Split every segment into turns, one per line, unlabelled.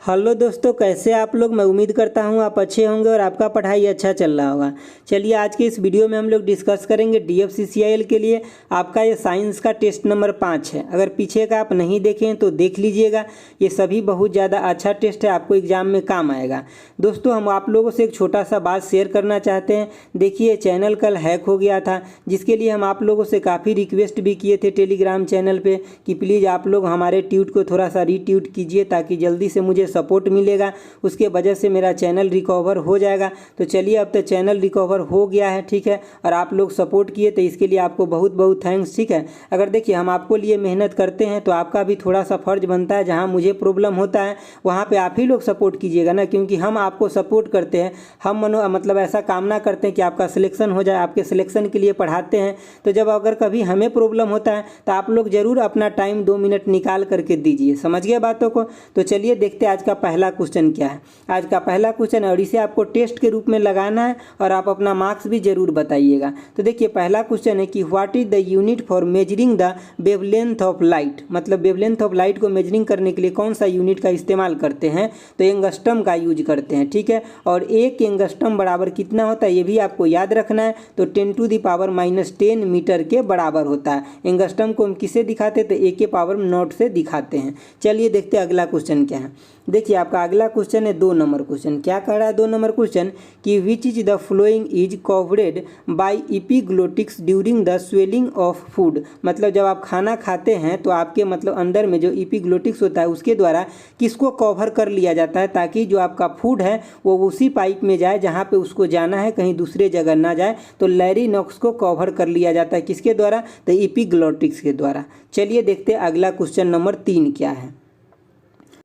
Hello दोस्तों, कैसे आप लोग। मैं उम्मीद करता हूँ आप अच्छे होंगे और आपका पढ़ाई अच्छा चल रहा होगा। चलिए आज के इस वीडियो में हम लोग डिस्कस करेंगे DFCCIL के लिए आपका ये साइंस का टेस्ट नंबर 5 है। अगर पीछे का आप नहीं देखें तो देख लीजिएगा। ये सभी बहुत ज़्यादा अच्छा टेस्ट है, आपको एग्जाम में काम आएगा। दोस्तों हम आप लोगों से एक छोटा सा बात शेयर करना चाहते हैं। देखिए चैनल कल हैक हो गया था, जिसके लिए हम आप लोगों से काफ़ी रिक्वेस्ट भी किए थे टेलीग्राम चैनल पर कि प्लीज़ आप लोग हमारे ट्वीट को थोड़ा सा रीट्वीट कीजिए ताकि जल्दी से मुझे सपोर्ट मिलेगा। उसके वजह से मेरा चैनल रिकवर हो जाएगा। तो चलिए अब तो चैनल रिकवर हो गया है, ठीक है। और आप लोग सपोर्ट किए तो इसके लिए आपको बहुत बहुत थैंक्स, ठीक है। अगर देखिए हम आपको लिए मेहनत करते हैं तो आपका भी थोड़ा सा फर्ज बनता है, जहाँ मुझे प्रॉब्लम होता है वहाँ पे आप ही लोग सपोर्ट कीजिएगा ना, क्योंकि हम आपको सपोर्ट करते हैं। हम मतलब ऐसा कामना करते हैं कि आपका सिलेक्शन हो जाए, आपके सिलेक्शन के लिए पढ़ाते हैं। तो जब अगर कभी हमें प्रॉब्लम होता है तो आप लोग ज़रूर अपना टाइम 2 मिनट निकाल करके दीजिए। समझ गए बातों को। तो चलिए देखते हैं आज का पहला क्वेश्चन क्या है। आज का पहला क्वेश्चन है और इसे आपको टेस्ट के रूप में लगाना है और आप अपना मार्क्स भी जरूर बताइएगा। तो देखिए पहला क्वेश्चन है कि what is the unit for measuring the wavelength of light. मतलब वेवलेंथ ऑफ लाइट को मेजरिंग करने के लिए कौन सा यूनिट का इस्तेमाल करते हैं, तो एंगस्ट्रम का यूज करते हैं, ठीक है। और एक एंगस्ट्रम बराबर कितना होता है ये भी आपको याद रखना है। तो 10⁻⁻10 मीटर के बराबर होता है। एंगस्ट्रम को हम किसे दिखाते हैं, तो A के पावर 0 से दिखाते हैं। चलिए देखते हैं अगला क्वेश्चन क्या है। देखिए आपका अगला क्वेश्चन है 2 नंबर क्वेश्चन। क्या कह रहा है 2 नंबर क्वेश्चन कि which is the following is covered by epiglottis during the swallowing of food. मतलब जब आप खाना खाते हैं तो आपके मतलब अंदर में जो इपिग्लोटिक्स होता है उसके द्वारा किसको कवर कर लिया जाता है, ताकि जो आपका फूड है वो उसी पाइप में जाए जहाँ पे उसको जाना है, कहीं दूसरे जगह ना जाए। तो लैरिनक्स को कवर कर लिया जाता है किसके द्वारा, तो इपिग्लोटिक्स के द्वारा। चलिए देखते हैं अगला क्वेश्चन नंबर 3 क्या है।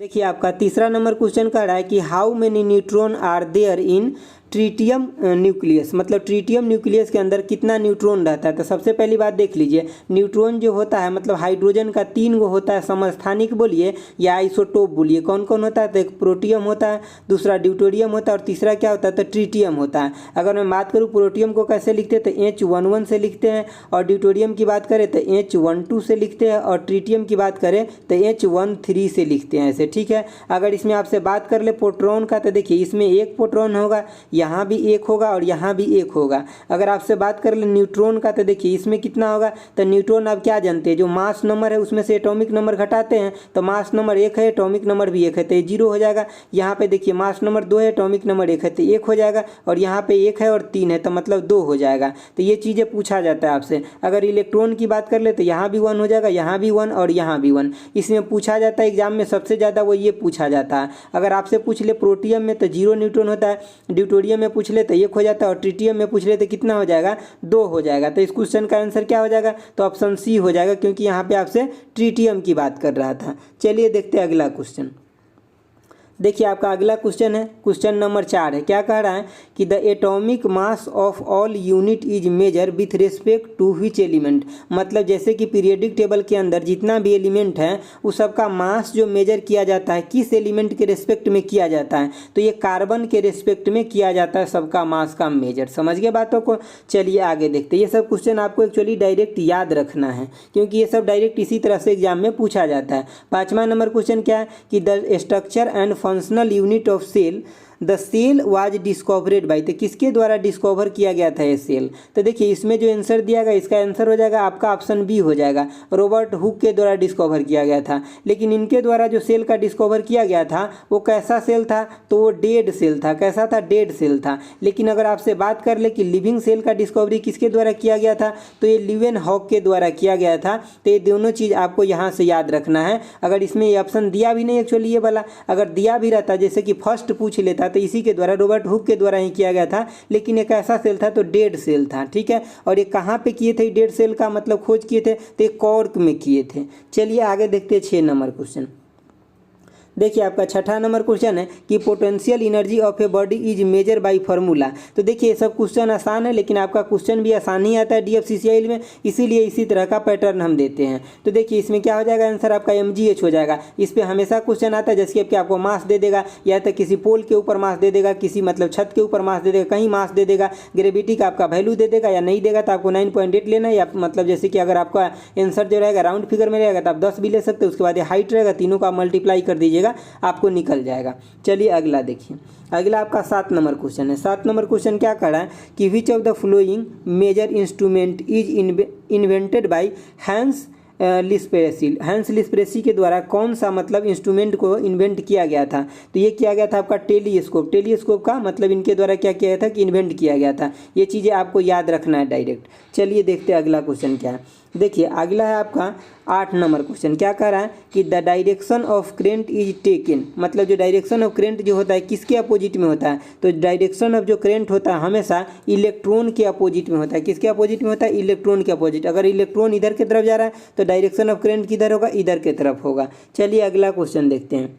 देखिए आपका तीसरा नंबर क्वेश्चन कह रहा है कि how many neutron are there in tritium nucleus. मतलब ट्रीटियम न्यूक्लियस के अंदर कितना न्यूट्रॉन रहता है। तो सबसे पहली बात देख लीजिए, न्यूट्रॉन जो होता है मतलब हाइड्रोजन का 3 गो होता है, समस्थानिक बोलिए या आइसोटोप बोलिए। कौन कौन होता है, तो एक प्रोटियम होता है, दूसरा ड्यूटेरियम होता है और तीसरा क्या होता है, तो ट्रीटियम होता है। अगर मैं बात करूँ प्रोटियम को कैसे लिखते हैं, तो H11 से लिखते हैं, और ड्यूटेरियम की बात करें तो H12 से लिखते हैं, और ट्रीटियम की बात करें तो H13 से लिखते हैं ऐसे, ठीक है। अगर इसमें आपसे बात कर ले प्रोटॉन का, तो देखिए इसमें एक प्रोटॉन होगा, यहाँ भी एक होगा और यहाँ भी एक होगा। अगर आपसे बात कर ले न्यूट्रॉन का, तो देखिए इसमें कितना होगा, तो न्यूट्रॉन आप क्या जानते हैं, जो मास नंबर है उसमें से एटॉमिक नंबर घटाते हैं तो मास नंबर 1 है, एटॉमिक नंबर भी 1 है, तो ये 0 हो जाएगा। यहाँ पे देखिए मास नंबर 2 है, एटॉमिक नंबर 1 है, तो 1 हो जाएगा। और यहाँ पे 1 है और 3 है, तो मतलब 2 हो जाएगा। तो ये चीज़ें पूछा जाता है आपसे। अगर इलेक्ट्रॉन की बात कर ले तो यहाँ भी 1 हो जाएगा, यहाँ भी 1 और यहाँ भी 1। इसमें पूछा जाता है एग्जाम में सबसे ज़्यादा वो ये पूछा जाता है। अगर आपसे पूछ ले प्रोटियम में तो 0 न्यूट्रॉन होता है, ड्यूटेरियम में पूछ ले तो 1 हो जाता है, और ट्रिटियम में पूछ ले तो कितना हो जाएगा, 2 हो जाएगा। तो इस क्वेश्चन का आंसर क्या हो जाएगा, तो ऑप्शन सी हो जाएगा, क्योंकि यहाँ पे आपसे ट्रिटियम की बात कर रहा था। चलिए देखते हैं अगला क्वेश्चन। देखिए आपका अगला क्वेश्चन है, क्वेश्चन नंबर 4 है। क्या कह रहा है कि the atomic mass of all unit is measure with respect to which element. मतलब जैसे कि पीरियडिक टेबल के अंदर जितना भी एलिमेंट है उस सबका मास जो मेजर किया जाता है किस एलिमेंट के रिस्पेक्ट में किया जाता है, तो ये कार्बन के रिस्पेक्ट में किया जाता है सबका मास का मेजर। समझ गए बातों को। चलिए आगे देखते हैं। ये सब क्वेश्चन आपको एक्चुअली डायरेक्ट याद रखना है, क्योंकि ये सब डायरेक्ट इसी तरह से एग्जाम में पूछा जाता है। 5वां नंबर क्वेश्चन क्या है कि the structure and functional unit of cell the cell was discovered by. तो किसके द्वारा डिस्कवर किया गया था ये सेल, तो देखिए इसमें जो आंसर दिया गया इसका आंसर हो जाएगा आपका ऑप्शन बी हो जाएगा, रॉबर्ट हुक के द्वारा डिस्कवर किया गया था। लेकिन इनके द्वारा जो सेल का डिस्कवर किया गया था वो कैसा सेल था, तो वो डेड सेल था। कैसा था, डेड सेल था। लेकिन अगर आपसे बात कर ले कि लिविंग सेल का डिस्कवरी किसके द्वारा किया गया था, तो ये लिवेन हॉक के द्वारा किया गया था। तो ये दोनों चीज़ आपको यहाँ से याद रखना है। अगर इसमें ये ऑप्शन दिया भी नहीं एक्चुअली ये वाला, अगर दिया भी रहता जैसे कि फर्स्ट पूछ लेता तो इसी के द्वारा रॉबर्ट हुक के द्वारा ही किया गया था। लेकिन एक ऐसा सेल था तो डेड सेल था, ठीक है। और ये कहाँ पे किए थे डेड सेल का मतलब खोज किए थे, तो ये कॉर्क में किए थे। चलिए आगे देखते हैं 6 नंबर क्वेश्चन। देखिए आपका 6ठा नंबर क्वेश्चन है कि potential energy of a body is measure by formula. तो देखिए ये सब क्वेश्चन आसान है, लेकिन आपका क्वेश्चन भी आसान ही आता है DFCCIL में, इसीलिए इसी तरह का पैटर्न हम देते हैं। तो देखिए इसमें क्या हो जाएगा, आंसर आपका mgh हो जाएगा। इस पर हमेशा क्वेश्चन आता है जैसे कि आपको मास दे देगा, या तो किसी पोल के ऊपर मास दे देगा, किसी मतलब छत के ऊपर मास दे देगा, कहीं मास दे देगा, ग्रेविटी का आपका वैल्यू दे देगा या नहीं देगा। तो आपको 9.8 लेना है, या मतलब जैसे कि अगर आपका आंसर जो रहेगा राउंड फिगर में रहेगा तो आप 10 भी ले सकते हो। उसके बाद ये हाइट रहेगा, तीनों का मल्टीप्लाई कर दीजिएगा कीजिएगा, आपको निकल जाएगा। चलिए अगला देखिए, अगला आपका 7 नंबर क्वेश्चन है। 7 नंबर क्वेश्चन क्या कर रहा है कि which of the following major instrument is invented by Hans Lippershey के द्वारा कौन सा मतलब इंस्ट्रूमेंट को इन्वेंट किया गया था? तो ये किया गया था आपका टेलीस्कोप। टेलीस्कोप का मतलब इनके द्वारा क्या किया गया था कि इन्वेंट किया गया था। ये चीज़ें आपको याद रखना है डायरेक्ट। चलिए देखते हैं अगला क्वेश्चन क्या है। देखिए अगला है आपका 8 नंबर क्वेश्चन। क्या कह रहा है कि the direction of current is taken, मतलब जो डायरेक्शन ऑफ करेंट जो होता है किसके अपोजिट में होता है? तो डायरेक्शन ऑफ जो करेंट होता है हमेशा इलेक्ट्रॉन के अपोजिट में होता है। किसके अपोजिट में होता है? इलेक्ट्रॉन के अपोजिट। अगर इलेक्ट्रॉन इधर की तरफ जा रहा है तो डायरेक्शन ऑफ करेंट किधर होगा? इधर की तरफ होगा। चलिए अगला क्वेश्चन देखते हैं।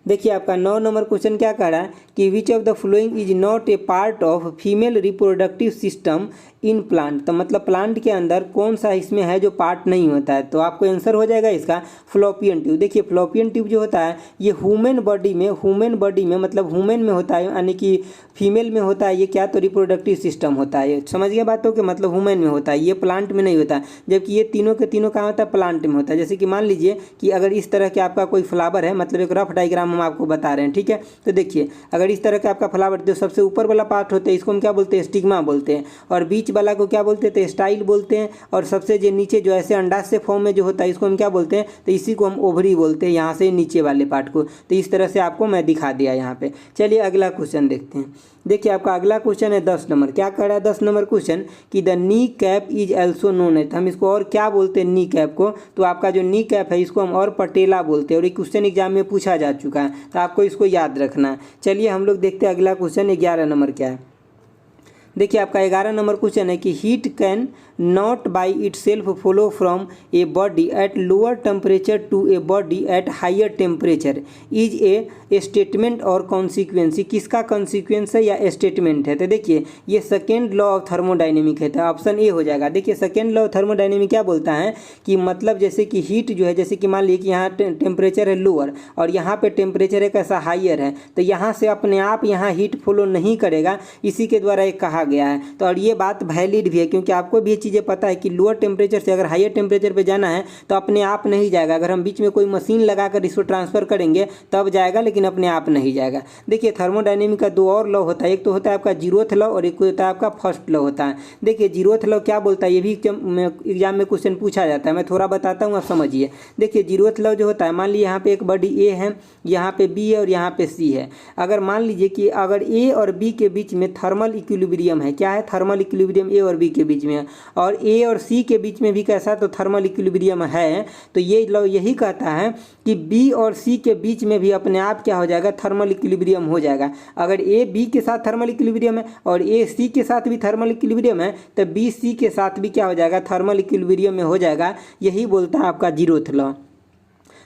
देखिए आपका 9 नंबर क्वेश्चन क्या कह रहा है कि which of the following is not a part of female reproductive system in plant. तो मतलब प्लांट के अंदर कौन सा इसमें है जो पार्ट नहीं होता है? तो आपको आंसर हो जाएगा इसका फ्लोपियन ट्यूब। देखिए फ्लोपियन ट्यूब जो होता है ये ह्यूमन बॉडी में मतलब ह्यूमन में होता है, यानी कि फीमेल में होता है। ये क्या? तो रिप्रोडक्टिव सिस्टम होता है। समझ गया बातों के मतलब ह्यूमन में होता है, ये प्लांट में नहीं होता। जबकि ये तीनों के तीनों कहाँ होता है? प्लांट में होता है। जैसे कि मान लीजिए कि अगर इस तरह के आपका कोई फ्लावर है, मतलब एक रफ डायग्राम हम आपको बता रहे हैं, ठीक है। तो देखिए अगर इस तरह का आपका फ्लावर जो सबसे ऊपर वाला पार्ट होता है इसको हम क्या बोलते हैं? स्टिग्मा बोलते हैं। और बीच वाला को क्या बोलते हैं? तो स्टाइल बोलते हैं। और सबसे जो नीचे जो ऐसे अंडाशय फॉर्म में जो होता है इसको हम क्या बोलते हैं? तो इसी को हम ओवरी बोलते हैं, यहाँ से नीचे वाले पार्ट को। तो इस तरह से आपको मैं दिखा दिया यहाँ पे। चलिए अगला क्वेश्चन देखते हैं। देखिए आपका अगला क्वेश्चन है 10 नंबर। क्या कह रहा है 10 नंबर क्वेश्चन कि the knee cap is also known है। तो हम इसको और क्या बोलते हैं नी कैप को? तो आपका जो नी कैप है इसको हम और पटेला बोलते हैं। और ये क्वेश्चन एग्जाम में पूछा जा चुका है, तो आपको इसको याद रखना है। चलिए हम लोग देखते हैं अगला क्वेश्चन 11 नंबर क्या है। देखिए आपका 11 नंबर क्वेश्चन है कि heat can not by itself flow from a body at lower temperature to a body at higher temperature is a statement और कॉन्सिक्वेंस। किसका कॉन्सिक्वेंस है या स्टेटमेंट है? तो देखिए ये सेकेंड लॉ ऑफ थर्मोडाइनेमिक है, तो ऑप्शन ए हो जाएगा। देखिए सेकेंड लॉ ऑफ थर्मोडाइनेमिक क्या बोलता है कि मतलब जैसे कि हीट जो है, जैसे कि मान लीजिए कि यहाँ टेम्परेचर है लोअर और यहाँ पे टेम्परेचर है कैसा? हाइयर है। तो यहाँ से अपने आप यहाँ हीट फ्लो नहीं करेगा, इसी के द्वारा एक कहा गया है। तो और ये बात वैलिड भी है, क्योंकि आपको भी ये चीज़ें पता है कि लोअर टेम्परेचर से अगर हायर टेम्परेचर पे जाना है तो अपने आप नहीं जाएगा। अगर हम बीच में कोई मशीन लगाकर इसको ट्रांसफर करेंगे तब जाएगा, लेकिन अपने आप नहीं जाएगा। देखिए थर्मोडायनेमिक का 2 और लॉ होता है, एक तो होता है आपका जीरोथ लॉ और एक होता है आपका फर्स्ट लॉ होता है। देखिए जीरोथ लॉ क्या बोलता है, ये भी एग्जाम में क्वेश्चन पूछा जाता है, मैं थोड़ा बताता हूँ, आप समझिए। देखिए जीरोथ लॉ जो होता है, मान लीजिए यहाँ पे एक बॉडी ए है, यहाँ पे बी है और यहाँ पे सी है। अगर मान लीजिए कि अगर ए और बी के बीच में थर्मल इक्विलिब्रियम है, क्या है? थर्मल इक्विलिब्रियम ए और बी के बीच में है, और ए और सी के बीच में भी कैसा? तो थर्मल इक्विलिब्रियम है। तो ये लॉ यही कहता है कि बी और सी के बीच में भी अपने आप क्या हो जाएगा? थर्मल इक्विलिब्रियम हो जाएगा। अगर ए बी के साथ थर्मल इक्विलिब्रियम है और ए सी के साथ भी थर्मल इक्विलिब्रियम है, तो बी सी के साथ भी क्या हो जाएगा? थर्मल इक्विलिब्रियम में हो जाएगा। यही बोलता है आपका जीरोथ लॉ।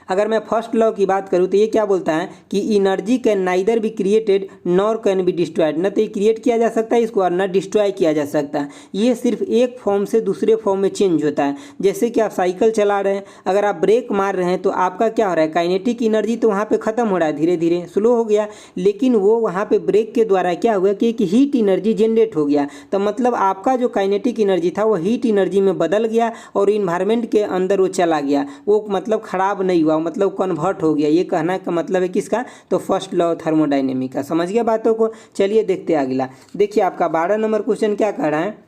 अगर मैं फर्स्ट लॉ की बात करूँ तो ये क्या बोलता है कि energy can neither be created nor can be destroyed. न तो ये क्रिएट किया जा सकता है इसको और न डिस्ट्रॉय किया जा सकता है। ये सिर्फ एक फॉर्म से दूसरे फॉर्म में चेंज होता है। जैसे कि आप साइकिल चला रहे हैं, अगर आप ब्रेक मार रहे हैं तो आपका क्या हो रहा है? काइनेटिक एनर्जी तो वहाँ पे खत्म हो रहा है, धीरे धीरे स्लो हो गया, लेकिन वो वहाँ पे ब्रेक के द्वारा क्या हुआ कि एक हीट एनर्जी जनरेट हो गया। तो मतलब आपका जो काइनेटिक एनर्जी था वो हीट एनर्जी में बदल गया और इन्वायरमेंट के अंदर वो चला गया। वो मतलब खराब नहीं हुआ, मतलब कन्वर्ट हो गया। ये कहना का मतलब है किसका? तो फर्स्ट लॉ थर्मोडायनेमिक का। समझ गया बातों को? चलिए देखते हैं अगला। देखिए आपका 12 नंबर क्वेश्चन क्या कह रहा है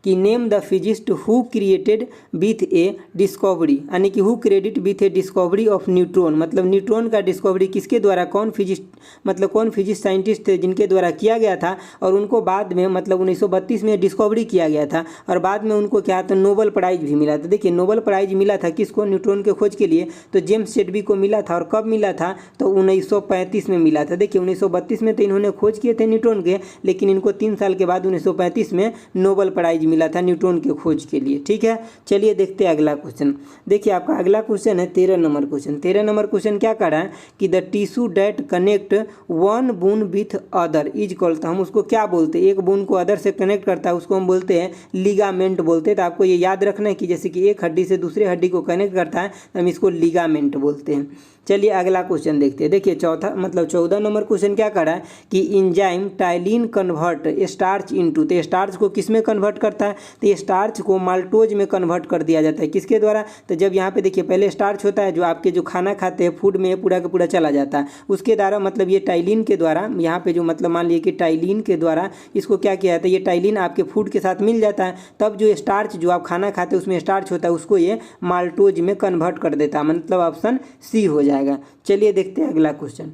कि name the physicist who created with A discovery, यानी कि who credit with A discovery of neutron. मतलब न्यूट्रॉन का डिस्कवरी किसके द्वारा, कौन फिजिस्ट, मतलब कौन फिजिस्ट साइंटिस्ट थे जिनके द्वारा किया गया था, और उनको बाद में मतलब 1932 में डिस्कवरी किया गया था और बाद में उनको क्या था? नोबेल प्राइज भी मिला था। देखिए नोबेल प्राइज मिला था किसको? न्यूट्रॉन के खोज के लिए। तो जेम्स चैडविक को मिला था, और कब मिला था? तो 1935 में मिला था। देखिए 1932 में तो इन्होंने खोज किए थे न्यूट्रॉन के, लेकिन इनको 3 साल के बाद 1935 में नोबेल प्राइज मिला था न्यूट्रॉन के खोज के लिए। ठीक है, चलिए देखते हैं अगला क्वेश्चन। देखिए आपका अगला क्वेश्चन है 13 नंबर क्वेश्चन। 13 नंबर क्वेश्चन क्या कर रहा है कि the tissue that connect one bone with other is called. हम उसको क्या बोलते हैं? एक बोन को अदर से कनेक्ट करता है उसको हम बोलते हैं लिगामेंट बोलते हैं। तो आपको ये याद रखना है कि जैसे कि एक हड्डी से दूसरे हड्डी को कनेक्ट करता है हम इसको लिगामेंट बोलते हैं। चलिए अगला क्वेश्चन देखते हैं। देखिए चौथा मतलब 14 नंबर क्वेश्चन क्या कर रहा है कि enzyme ptyalin convert starch into, तो स्टार्च को किस में कन्वर्ट करता है, तो ये स्टार्च को माल्टोज में कन्वर्ट कर दिया जाता है। किसके द्वारा, तो जब यहाँ पे देखिए पहले स्टार्च होता है जो आपके जो खाना खाते हैं फूड में पूरा का पूरा चला जाता है, उसके द्वारा मतलब ये टाइलिन के द्वारा यहाँ पे जो मतलब मान लीजिए कि टाइलिन के द्वारा इसको क्या किया जाता है, ये टाइलिन आपके फूड के साथ मिल जाता है, तब जो स्टार्च जो आप खाना खाते हैं उसमें स्टार्च होता है उसको ये माल्टोज में कन्वर्ट कर देता है, मतलब ऑप्शन सी हो जाएगा। चलिए देखते हैं अगला क्वेश्चन।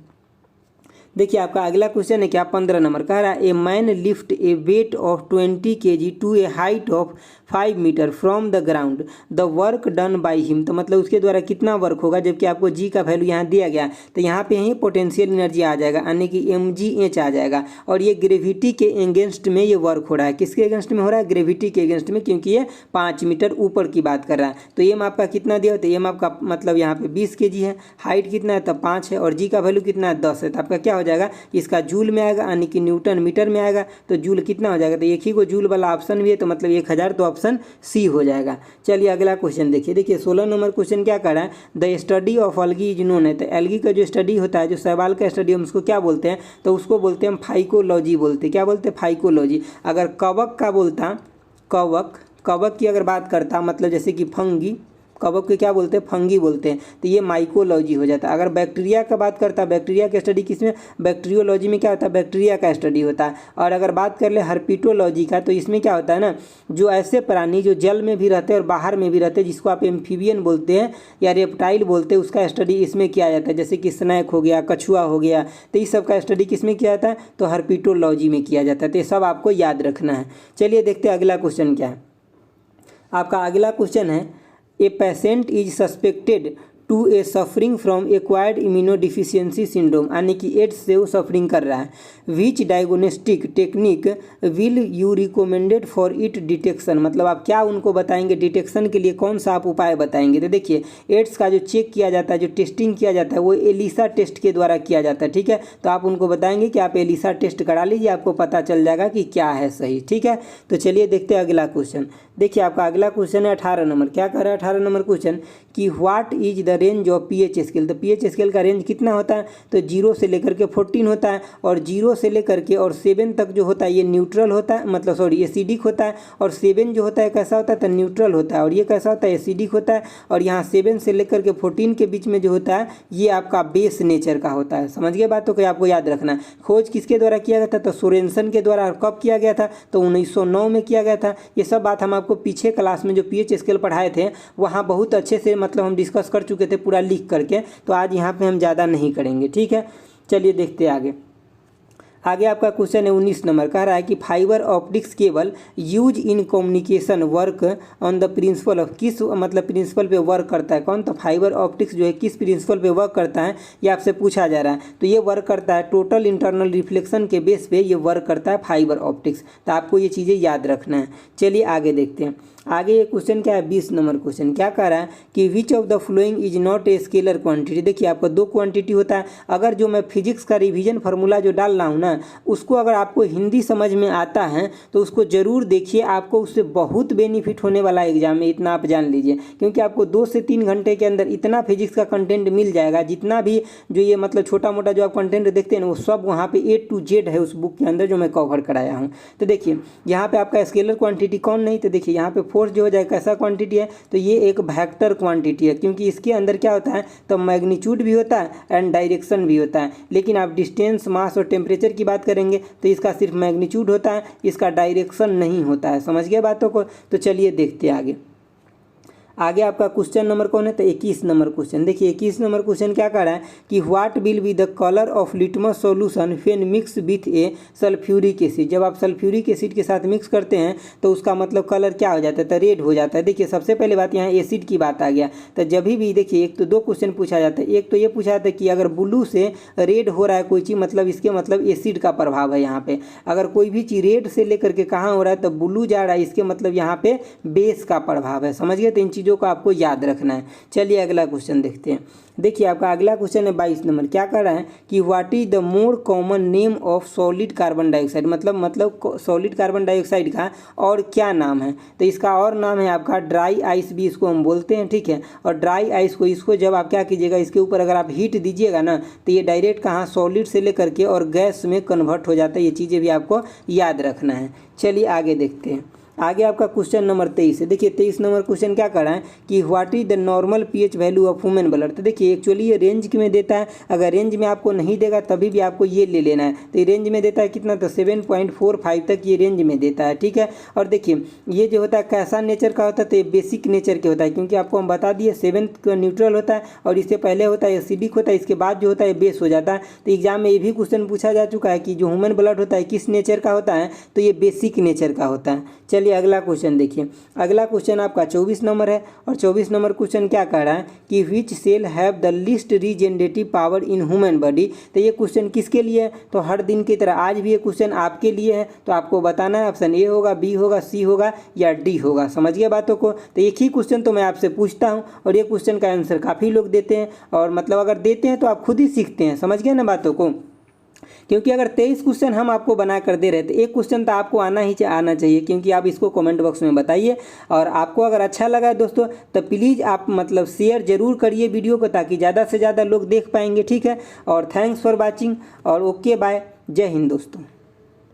देखिए आपका अगला क्वेश्चन है क्या 15 नंबर कह रहा है a man lift a weight of 20 kg to a height of 5 metre from the ground, the work done by him, तो मतलब उसके द्वारा कितना वर्क होगा, जबकि आपको जी का वैल्यू यहाँ दिया गया, तो यहाँ पे ही पोटेंशियल एनर्जी आ जाएगा यानी कि mgh आ जाएगा, और ये ग्रेविटी के अगेंस्ट में ये वर्क हो रहा है। किसके अगेंस्ट में हो रहा है, ग्रेविटी के अगेंस्ट में, क्योंकि ये 5 मीटर ऊपर की बात कर रहा है। तो एम आपका कितना दिया, तो एम आपका मतलब यहाँ पे 20 kg है, हाइट कितना है, तब 5 है, और जी का वैल्यू कितना है 10 है, तो आपका क्या हो जाएगा, इसका जूल में आएगा यानी कि न्यूटन मीटर में आएगा, तो जूल कितना हो जाएगा, तो एक ही को जूल वाला ऑप्शन भी है, तो मतलब 1000, तो ऑप्शन सी हो जाएगा। चलिए अगला क्वेश्चन देखिए। देखिए 16 नंबर क्वेश्चन क्या कर रहा है, the study of algae is known है, तो एल्गी का जो स्टडी होता है, जो शैवाल का स्टडी, हम उसको क्या बोलते हैं, तो उसको बोलते हैं हम फाइकोलॉजी बोलते हैं। क्या बोलते हैं, फाइकोलॉजी। अगर कवक का बोलता, कवक की अगर बात करता मतलब जैसे कि फंगी, कवक के क्या बोलते हैं, फंगी बोलते हैं, तो ये माइकोलॉजी हो जाता है। अगर बैक्टीरिया का बात करता है, बैक्टीरिया का स्टडी किसमें, बैक्टीरियोलॉजी में क्या होता है, बैक्टीरिया का स्टडी होता है। और अगर बात कर ले हर्पिटोलॉजी का, तो इसमें क्या होता है ना, जो ऐसे प्राणी जो जल में भी रहते हैं और बाहर में भी रहते हैं, जिसको आप एम्फीबियन बोलते हैं या रेप्टाइल बोलते हैं, उसका स्टडी इसमें किया जाता है। जैसे कि स्नैक हो गया, कछुआ हो गया, तो इस सब का स्टडी किसमें किया जाता है, तो हर्पिटोलॉजी में किया जाता है। तो ये सब आपको याद रखना है। चलिए देखते हैं अगला क्वेश्चन क्या है। आपका अगला क्वेश्चन है a patient is suspected to a suffering from acquired immunodeficiency syndrome, यानी कि एड्स से वो सफरिंग कर रहा है। Which diagnostic technique will you recommended for it detection, मतलब आप क्या उनको बताएंगे डिटेक्शन के लिए, कौन सा आप उपाय बताएंगे। तो देखिए एड्स का जो चेक किया जाता है, जो टेस्टिंग किया जाता है, वो एलिसा टेस्ट के द्वारा किया जाता है। ठीक है, तो आप उनको बताएंगे कि आप एलिसा टेस्ट करा लीजिए, आपको पता चल जाएगा कि क्या है सही। ठीक है, तो चलिए देखते हैं अगला क्वेश्चन। देखिए आपका अगला क्वेश्चन है 18 नंबर। क्या कर रहा है 18 नंबर क्वेश्चन कि what is the range of pH scale, तो पीएच स्केल का रेंज कितना होता है, तो 0 से लेकर के 14 होता है, और 0 से लेकर के और 7 तक जो होता है ये न्यूट्रल होता है, मतलब सॉरी एसिडिक होता है, और 7 जो होता है कैसा होता है, तो न्यूट्रल होता है, और ये कैसा होता है, एसिडिक होता है। और यहाँ 7 से लेकर के 14 के बीच में जो होता है ये आपका बेस नेचर का होता है। समझ गए बातों को, आपको याद रखना है। खोज किसके द्वारा किया गया था, तो सोरेनसन के द्वारा। और कब किया गया था, तो 1909 में किया गया था। ये सब बात हम आपको पीछे क्लास में जो पीएच स्केल पढ़ाए थे वहाँ बहुत अच्छे से मतलब हम डिस्कस कर चुके थे पूरा लिख करके, तो आज यहाँ पे हम ज़्यादा नहीं करेंगे। ठीक है, चलिए देखते हैं आगे। आगे आपका क्वेश्चन है 19 नंबर। कह रहा है कि fibre optics cable use in communication work on the principle of, किस मतलब प्रिंसिपल पे वर्क करता है कौन, तो फाइबर ऑप्टिक्स जो है किस प्रिंसिपल पे वर्क करता है ये आपसे पूछा जा रहा है। तो ये वर्क करता है टोटल इंटरनल रिफ्लेक्शन के बेस पे ये वर्क करता है फाइबर ऑप्टिक्स। तो आपको ये चीज़ें याद रखना है। चलिए आगे देखते हैं। आगे ये क्वेश्चन क्या है 20 नंबर क्वेश्चन। क्या कह रहा है कि which of the following is not a scalar quantity. देखिए आपका 2 क्वांटिटी होता है। अगर जो मैं फिजिक्स का रिवीजन फार्मूला जो डाल रहा हूँ ना, उसको अगर आपको हिंदी समझ में आता है तो उसको ज़रूर देखिए, आपको उससे बहुत बेनिफिट होने वाला है एग्जाम में, इतना आप जान लीजिए। क्योंकि आपको 2 से 3 घंटे के अंदर इतना फिजिक्स का कंटेंट मिल जाएगा, जितना भी जो ये मतलब छोटा मोटा जो आप कंटेंट देखते हैं ना, वो सब वहाँ पे A to Z है उस बुक के अंदर जो मैं कवर कराया हूँ। तो देखिए यहाँ पे आपका स्केलर क्वांटिटी कौन नहीं, तो देखिए यहाँ पे फोर्स जो हो जाए कैसा क्वांटिटी है, तो ये एक वेक्टर क्वांटिटी है, क्योंकि इसके अंदर क्या होता है, तो मैग्नीट्यूड भी होता है एंड डायरेक्शन भी होता है। लेकिन आप डिस्टेंस, मास और टेम्परेचर की बात करेंगे तो इसका सिर्फ मैग्नीट्यूड होता है, इसका डायरेक्शन नहीं होता है। समझ गए बातों को। तो चलिए देखते हैं आगे। आगे आपका क्वेश्चन नंबर कौन है, तो 21 नंबर क्वेश्चन। देखिए 21 नंबर क्वेश्चन क्या कर रहा है कि what will be the colour of litmus solution when mix with A sulphuric acid. जब आप सल्फ्यूरिक एसिड के साथ मिक्स करते हैं तो उसका मतलब कलर क्या हो जाता है, तो रेड हो जाता है। देखिए सबसे पहले बात यहाँ एसिड की बात आ गया। तो जब भी देखिए एक तो 2 क्वेश्चन पूछा जाता है। एक तो ये पूछा जाता है कि अगर ब्लू से रेड हो रहा है कोई चीज़, मतलब इसके मतलब एसिड का प्रभाव है यहाँ पे। अगर कोई भी चीज़ रेड से लेकर के कहाँ हो रहा है, तो ब्लू जा रहा है, इसके मतलब यहाँ पे बेस का प्रभाव है। समझ गए। तो इन चीज़ों चीज़ों को आपको याद रखना है। चलिए अगला क्वेश्चन देखते हैं। देखिए आपका अगला क्वेश्चन है 22 नंबर। क्या कर रहा है कि what is the more common name of solid carbon dioxide, मतलब सॉलिड कार्बन डाइऑक्साइड का और क्या नाम है। तो इसका और नाम है आपका ड्राई आइस भी इसको हम बोलते हैं, ठीक है। और ड्राई आइस को इसको जब आप क्या कीजिएगा, इसके ऊपर अगर आप हीट दीजिएगा ना तो ये डायरेक्ट कहाँ सॉलिड से लेकर के और गैस में कन्वर्ट हो जाता है। ये चीज़ें भी आपको याद रखना है। चलिए आगे देखते हैं। आगे आपका क्वेश्चन नंबर 23 है। देखिए 23 नंबर क्वेश्चन क्या कर रहा है कि what is the normal pH value of human blood. तो देखिए एक्चुअली ये रेंज में देता है, अगर रेंज में आपको नहीं देगा तभी भी आपको ये ले लेना है। तो ये रेंज में देता है कितना, तो 7.45 तक ये रेंज में देता है, ठीक है। और देखिए ये जो होता है कैसा नेचर का होता है, तो ये बेसिक नेचर के होता है, क्योंकि आपको हम बता दिए 7th का न्यूट्रल होता है और इससे पहले होता है एसिडिक होता है, इसके बाद जो होता है बेस हो जाता है। तो एग्जाम में ये भी क्वेश्चन पूछा जा चुका है कि जो ह्यूमन ब्लड होता है किस नेचर का होता है, तो ये बेसिक नेचर का होता है। चलिए अगला क्वेश्चन देखिए। अगला क्वेश्चन आपका 24 नंबर है और 24 नंबर क्वेश्चन क्या कह रहा है कि which cell have the least regenerative power in human body. तो ये क्वेश्चन किसके लिए है, तो हर दिन की तरह आज भी ये क्वेश्चन आपके लिए है। तो आपको बताना है ऑप्शन ए होगा, बी होगा, सी होगा या डी होगा। समझ गए बातों को। तो एक ही क्वेश्चन तो मैं आपसे पूछता हूँ और ये क्वेश्चन का आंसर काफ़ी लोग देते हैं, और मतलब अगर देते हैं तो आप खुद ही सीखते हैं। समझ गए ना बातों को। क्योंकि अगर 23 क्वेश्चन हम आपको बना कर दे रहे थे, एक क्वेश्चन तो आपको आना चाहिए, क्योंकि आप इसको कमेंट बॉक्स में बताइए। और आपको अगर अच्छा लगा है दोस्तों तो प्लीज़ आप मतलब शेयर जरूर करिए वीडियो को, ताकि ज़्यादा से ज़्यादा लोग देख पाएंगे, ठीक है। और थैंक्स फॉर वॉचिंग और ओके बाय। जय हिंद दोस्तों।